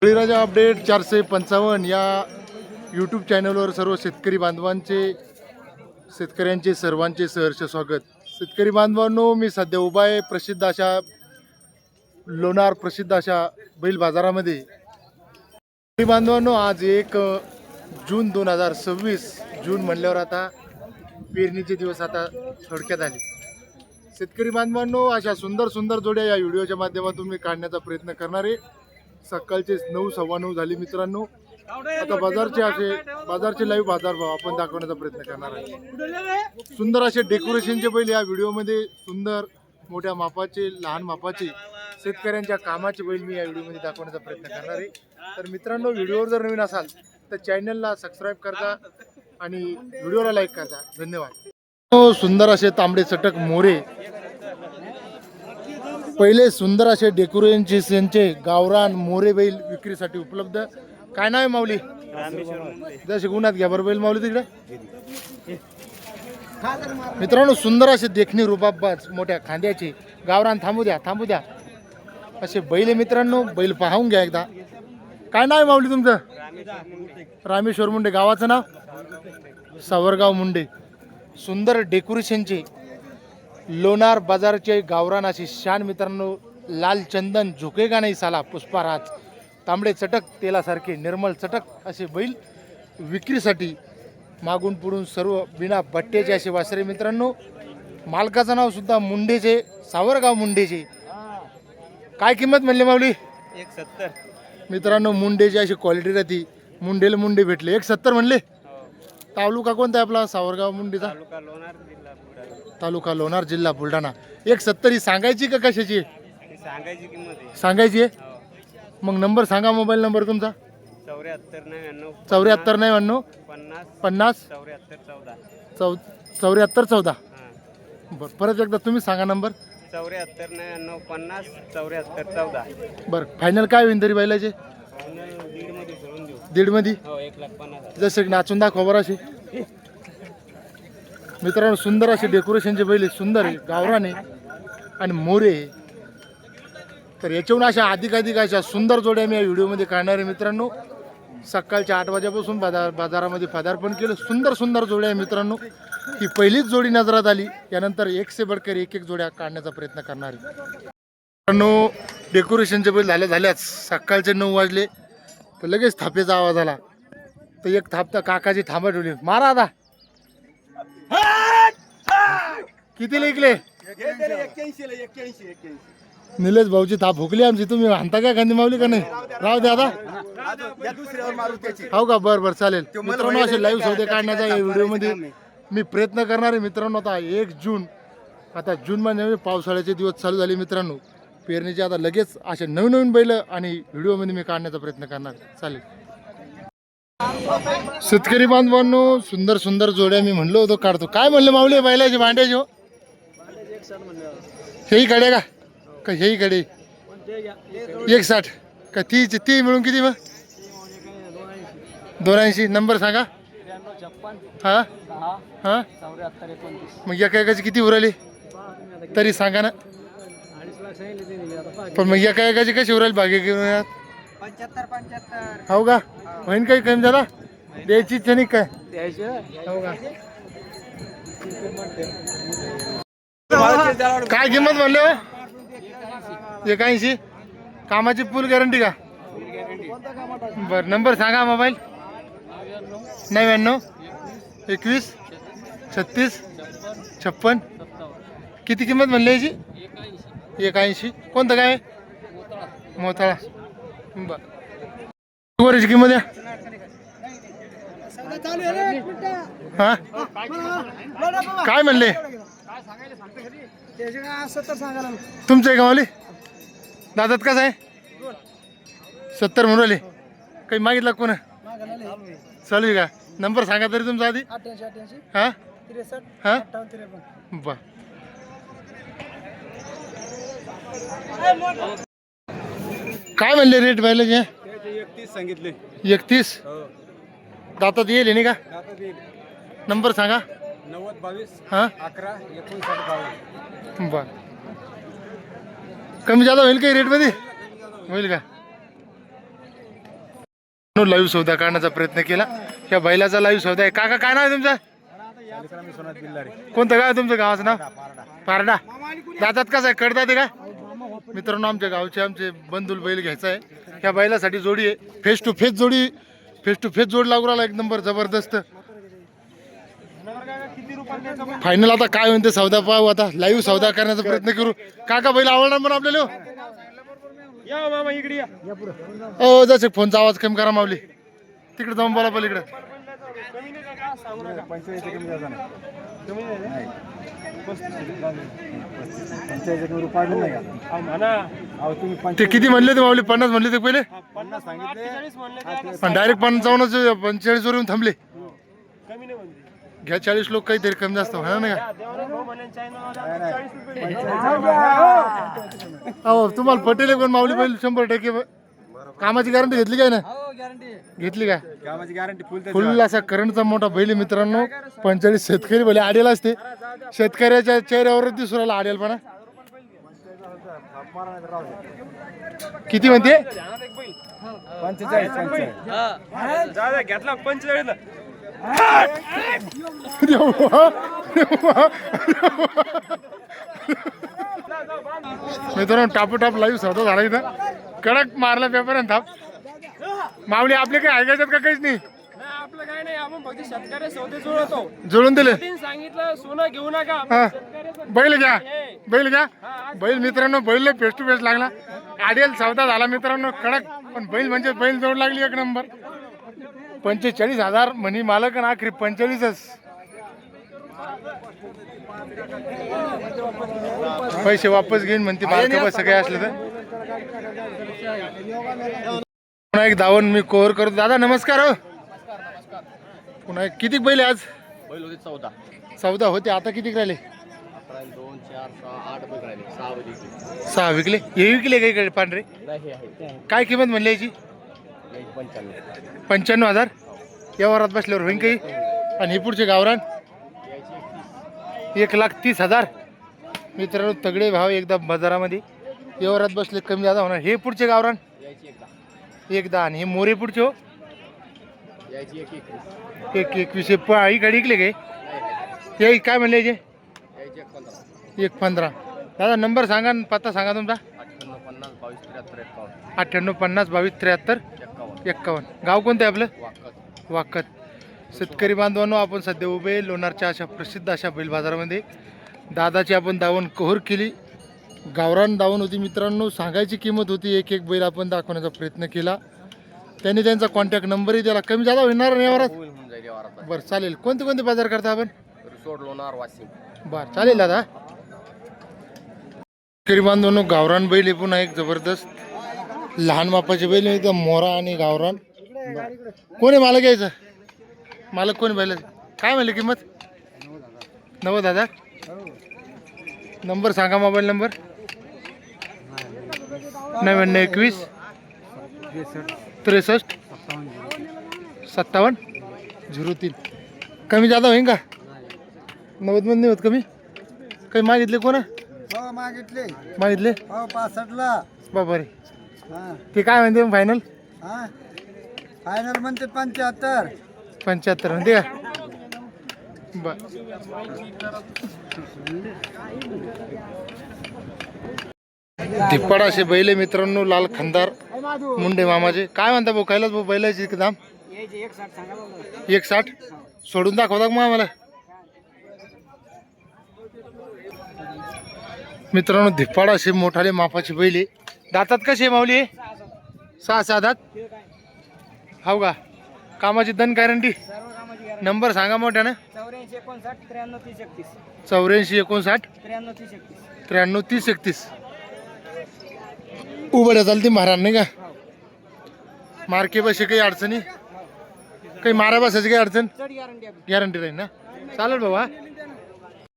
बळीराजा update 455 या YouTube चॅनलवर सर्व शेतकरी बांधवांचे शेतकऱ्यांचे सर्वांचे सहर्ष स्वागत। शेतकरी बांधवांनो, मी सध्या उभा आहे प्रसिद्ध अशा लोणार प्रसिद्ध अशा बैल बाजारामध्ये। शेतकरी बांधवांनो, आज 1 जून 2026 जून म्हणल्यावर आता पेरणीचे दिवस आता थोडक्यात आले। शेतकरी बांधवांनो, अशा सुंदर सुंदर जोड्या या व्हिडिओच्या माध्यमातून मी काढण्याचा प्रयत्न करणार आहे। सकाळचे 9:15 झाले मित्रांनो। आता बाजारचे लाईव्ह बाजारभाव आपण दाखवण्याचा प्रयत्न करणार आहे। सुंदर असे डेकोरेशनचे बैल या व्हिडिओमध्ये, सुंदर मोठ्या मापाचे लहान मापाचे शेतकऱ्यांच्या कामाचे बैल मी या व्हिडिओमध्ये दाखवण्याचा प्रयत्न करणार आहे। तर मित्रांनो, व्हिडिओवर जर नवीन असाल तर चॅनलला सबस्क्राईब करा आणि व्हिडिओला लाईक करा। धन्यवाद। सुंदर असे तांबडे चटक मोरे, पहिले सुंदर असे डेकोरेशनचे गावरान मोरे बैल विक्रीसाठी उपलब्ध। काय नाव आहे माऊली? जसे गुणात घ्या बरं बैल माऊली तिकडे। मित्रांनो, सुंदर असे देखणे रुबाबबाज मोठ्या खांद्याचे गावरान, थांबू द्या असे बैल आहे मित्रांनो। बैल पाहून घ्या एकदा। काय नाव आहे माऊली तुमचं? रामेश्वर मुंडे। गावाचं नाव? सावरगाव मुंडे। सुंदर डेकोरेशनचे लोणार बाजारचे गावरान अशी शान मित्रांनो। लाल चंदन झुकेगा नाही साला पुष्पाराज, तांबडे चटक तेलासारखे निर्मल चटक असे बैल विक्रीसाठी मागून पुढून सर्व बिना बट्ट्याचे असे वासरे मित्रांनो। मालकाचं नाव सुद्धा मुंडेचे, सावरगाव मुंडेचे। काय किंमत म्हणली माऊली? 170 मित्रांनो, मुंडेची अशी क्वालिटी राहती। मुंडेला मुंडे भेटले 170 म्हणले। तालुका कोणता आहे आपला? सावरगाव मुंडेचा तालुका लोणार जिल्हा बुलढाणा। 170 ही सांगायची का कशाची? सांगायची किंमत आहे। सांगायची आहे। मग नंबर सांगा, मोबाईल नंबर तुमचा? 7499 50 74 14। बरं, परत एकदा तुम्ही सांगा नंबर। 7499 50 74 14। बरं, फायनल काय होईल तरी बैलाचे? दीड मध्ये? 1,50,000। जसे नाचून दाखवा बरं असे मित्रांनो। सुंदर असे डेकोरेशनचे बैल, सुंदर आहे, गावरान आहे आणि मोरे आहे। तर याच्याहून अशा अधिक अशा सुंदर जोड्या मी या व्हिडिओमध्ये काढणार आहे मित्रांनो। सकाळच्या 8 वाजेपासून बाजारामध्ये पदार्पण केलं। सुंदर जोड्या आहे मित्रांनो। ही पहिलीच जोडी नजरात आली, यानंतर एक से बडकर एक जोड्या काढण्याचा प्रयत्न करणार आहे मित्रांनो। डेकोरेशनचे बैल झाल्याच सकाळचे 9 वाजले तर लगेच थापेचा आवाज आला। तर एक थाप तर काकाची थांबा ठेवली। मारा आता। किती लेखले? 81 निलेश भाऊची थाप भुकली आमची। तुम्ही म्हणता काय गांधी माऊली का नाही? राहू द्या आता। हो का? बरं चालेल मित्रांनो। असे लाईव्ह सौदे काढण्याचा या व्हिडिओमध्ये मी प्रयत्न करणार आहे मित्रांनो। आता 1 जून, आता जून महिन्यामध्ये पावसाळ्याचे दिवस चालू झाले मित्रांनो। पेरणीचे आता लगेच असे नवीन बैल आणि व्हिडिओमध्ये मी काढण्याचा प्रयत्न करणार। चालेल शेतकरी बांधवांनो, सुंदर जोड्या मी म्हणलो होतो काढतो। काय म्हणले माऊली बैलाचे भांड्याचे? हो, हेही कडे का हेही कडे? 160 का? ती मिळून किती मग? 82। नंबर सांगा। हां हां, मग एकाची किती उराली तरी सांगा ना। पण मग एकाची कशी उराली भाग्य घेऊन? 75 हो का? होईन काही कमी झाला? द्यायची इच्छा नाही काय? हो का? काय किंमत म्हणले? 81। कामाची फुल गॅरंटी का? बरं, नंबर सांगा मोबाईल। 99 21 36 56। किती किंमत म्हणली याची? 81। कोणतं काय? मोताळा। बरं, वरची किंमत द्या। हा, काय म्हणले? तुमचं आहे का माऊली? दादात कसं आहे? 70 म्हणून राहिले। काही मागितलं कोण? चालू आहे का? नंबर सांगा तरी तुमचा आधी। हां हां, बर। काय म्हणले रेट बैलाचे? 31 सांगितले। 31 दातात येईल नाही का? नंबर सांगा। 90 22 हां 11 59 52। बर, कमी जादा होईल काही रेटमध्ये? होईल का? लाईव्ह सौदा काढण्याचा प्रयत्न केला. या बैलाचा लाईव्ह सौदा आहे. काका काय नाव आहे तुमचं? कोणतं गाव आहे तुमचं? गावाचं नाव पारडा. दातात कसं आहे? कडदात आहे का? मित्रांनो आमच्या गावचे आमचे बंधुल बैल घ्यायचा आहे. ह्या बैलासाठी जोडी आहे. फेस टू फेस जोडी, फेस टू फेस जोड लागू राहिला एक नंबर जबरदस्त. फायनल आता काय म्हणते सौदा पाहू. आता लाईव्ह सौदा करण्याचा प्रयत्न करू. काका बैल आवडणार पण आपल्याला हो? या मामा इकडे या. हो जसे फोनचा आवाज कमी करा माऊली. तिकडे जाऊन बोला पलीकडे. ते किती म्हणले ते माऊली? 50 म्हणले ते पहिले पण डायरेक्ट 55 45 वर येऊन थांबले. घ्या 40 लोक काहीतरी कमी जास्त होणार नाही का? हो तुम्हाला पटेल पण माऊली बैल 100% कामाची गॅरंटी घेतली काय ना? घेतली का? कामाची गॅरंटी फुल असा करंटचा मोठा बैल आहे मित्रांनो. 45 शेतकरी बैल आडेल असते. शेतकऱ्याच्या चेहऱ्यावरच दिसू राहिला आडेलपणा. किती म्हणते? 45 घेतला 45. मित्रांनो टापोटाप लाईव्ह सौदा झाला इथं. कडक मारला पेपर आणि थाप. माऊली आपले काही ऐकायच्यात का? काहीच नाही आपलं काय नाही, आपण फक्त शेतकरी सौदे जुळवतो. जुळून दिले. सांगितलं सोनं घेऊ नका. हा बैल घ्या, बैल घ्या. बैल मित्रांनो बैल फेस टू फेस लागला. आडेल सौदा झाला मित्रांनो कडक. पण बैल म्हणजे बैल जोड लागली एक नंबर. 45,000 म्हणी मालक आणि आखरी 45च. पैसे वापस घेईन म्हणते मालक बस सगळे असले तर. पुन्हा एक धावण मी कोर करतो. दादा नमस्कार हो. पुन्हा एक किती बैल आहे आज? बैल होते 14. 14 होते. आता किती राहिले? 2 4 6 8 बैल राहिले. 6 बैल 6 विकले. हे विकले काही कडे पांढरे? नाही आहे. काय किंमत म्हणली याची? 95,000. व्यवहारात बसल्यावर होईन काही. आणि हे पुढचे गावरान 1,30,000. मित्रांनो तगडे भाव एकदा बाजारामध्ये व्यवहारात बसले कमी जादा होणार. हे पुढचे गावरान एकदा. आणि हे मोरे पुढचे हो 1,21. ही गाडी इकले काय? हे काय म्हणले याचे? 1,15. दादा नंबर सांगा आणि पत्ता सांगा तुमचा. 9850 22 73 51. गाव कोणतं आहे आपलं? वाकत. शेतकरी बांधवांनो आपण सध्या उभे लोणारच्या अशा प्रसिद्ध अशा बैल बाजारामध्ये. दादाची आपण दावण कोहर केली. गावरान दावण होती मित्रांनो. सांगायची किंमत होती. एक एक बैल आपण दाखवण्याचा प्रयत्न केला. त्यांनी त्यांचा कॉन्टॅक्ट नंबरही त्याला कमी जादा होणार नाही व्यवहारात. बरं चालेल. कोणते कोणते बाजार करता आपण? लोणार वाशिम. बरं चालेल दादा. शेतकरी बांधवांनो गावरान बैल आहे पुन्हा एक जबरदस्त लहान मापाचे बैल आहे. एकदम मोरा आणि गावरान. कोणी मालक घ्यायचं? मालक कोणी बैल? काय म्हणले किंमत? 90,000. नंबर सांगा मोबाईल नंबर. 9921 63 57 03. कमी जादा होईन का? 90 मध्ये नाही होत कमी? काही मागितले कोणा? मागितले मागितले 65ला. बाबा रे. ते काय म्हणते फायनल? फायनल म्हणते 75. 75 म्हणते का? बर धिप्पाड असे बैल मित्रांनो. लाल खंदार मुंडे मामाचे. काय म्हणता भाऊ कैलास भाऊ बैलाची दाम? 160. सोडून दाखवता मग आम्हाला. मित्रांनो धिप्पाड असे मोठाले मापाचे बैल. दातात कसे माऊली? 6 दात. हो का? कामाची दन गॅरंटी. नंबर सांगा मोठ्यानं. 84 59 93 31. उभड्या चालते महाराज नाही का? मार्के बसे काही अडचणी? काही मारा बसायची काही अडचण? गॅरंटी राहील ना? चालेल बाबा.